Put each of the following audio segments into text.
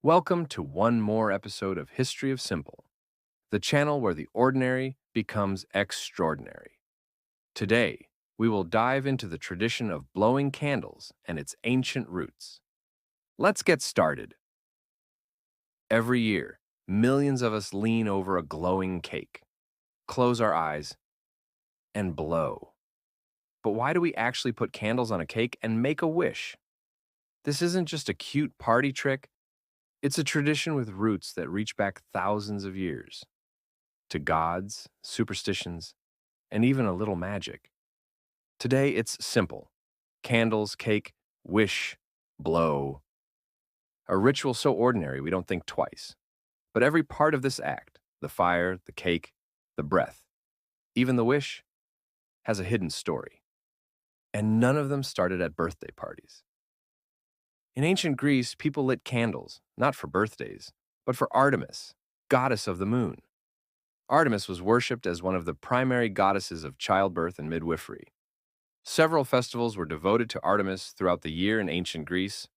Welcome to one more episode of History of Simple, the channel where the ordinary becomes extraordinary. Today, we will dive into the tradition of blowing candles and its ancient roots. Let's get started. Every year, millions of us lean over a glowing cake, close our eyes, and blow. But why do we actually put candles on a cake and make a wish? This isn't just a cute party trick. It's a tradition with roots that reach back thousands of years to gods, superstitions, and even a little magic. Today, it's simple: candles, cake, wish, blow. A ritual so ordinary we don't think twice. But every part of this act, the fire, the cake, the breath, even the wish, has a hidden story. And none of them started at birthday parties. In ancient Greece, people lit candles, not for birthdays, but for Artemis, goddess of the moon. Artemis was worshipped as one of the primary goddesses of childbirth and midwifery. Several festivals were devoted to Artemis throughout the year in ancient Greece.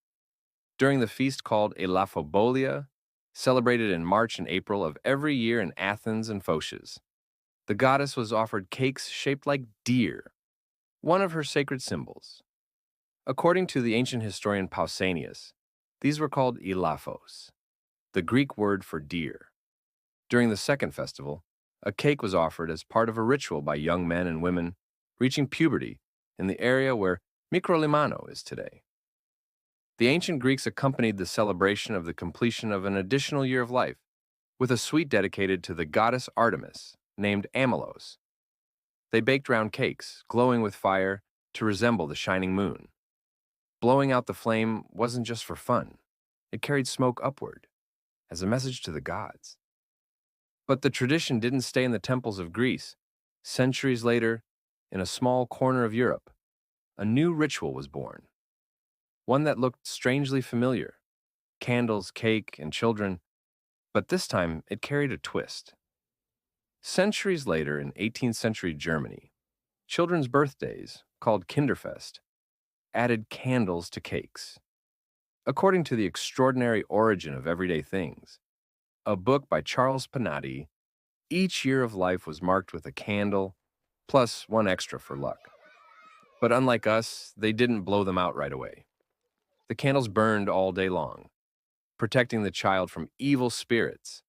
During the feast called Elaphobolia, celebrated in March and April of every year in Athens and Phocis, the goddess was offered cakes shaped like deer, one of her sacred symbols. According to the ancient historian Pausanias, these were called elaphos, the Greek word for deer. During the second festival, a cake was offered as part of a ritual by young men and women reaching puberty in the area where Microlimano is today. The ancient Greeks accompanied the celebration of the completion of an additional year of life with a sweet dedicated to the goddess Artemis, named Amelos. They baked round cakes, glowing with fire to resemble the shining moon. Blowing out the flame wasn't just for fun. It carried smoke upward, as a message to the gods. But the tradition didn't stay in the temples of Greece. Centuries later, in a small corner of Europe, a new ritual was born. One that looked strangely familiar: candles, cake, and children, but this time it carried a twist. Centuries later, in 18th century Germany, children's birthdays, called Kinderfest, added candles to cakes. According to The Extraordinary Origin of Everyday Things, a book by Charles Panatti, each year of life was marked with a candle, plus one extra for luck. But unlike us, they didn't blow them out right away. The candles burned all day long, protecting the child from evil spirits.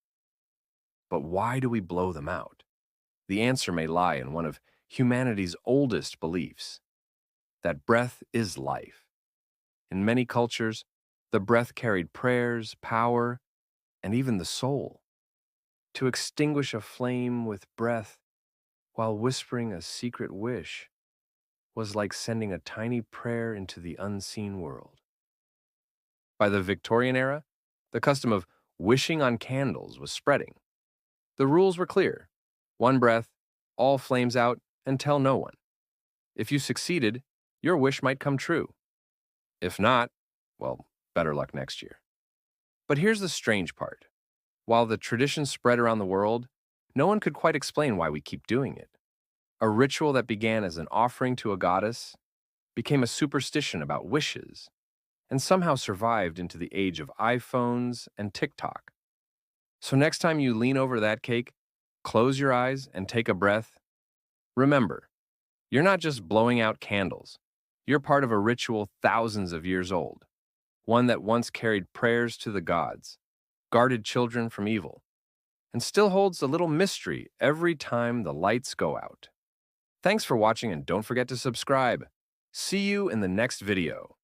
But why do we blow them out? The answer may lie in one of humanity's oldest beliefs: that breath is life. In many cultures, the breath carried prayers, power, and even the soul. To extinguish a flame with breath while whispering a secret wish was like sending a tiny prayer into the unseen world. By the Victorian era, the custom of wishing on candles was spreading. The rules were clear: one breath, all flames out, and tell no one. If you succeeded, your wish might come true. If not, well, better luck next year. But here's the strange part. While the tradition spread around the world, no one could quite explain why we keep doing it. A ritual that began as an offering to a goddess became a superstition about wishes, and somehow survived into the age of iPhones and TikTok. So next time you lean over that cake, close your eyes and take a breath, remember, you're not just blowing out candles. You're part of a ritual thousands of years old, one that once carried prayers to the gods, guarded children from evil, and still holds a little mystery every time the lights go out. Thanks for watching, and don't forget to subscribe. See you in the next video.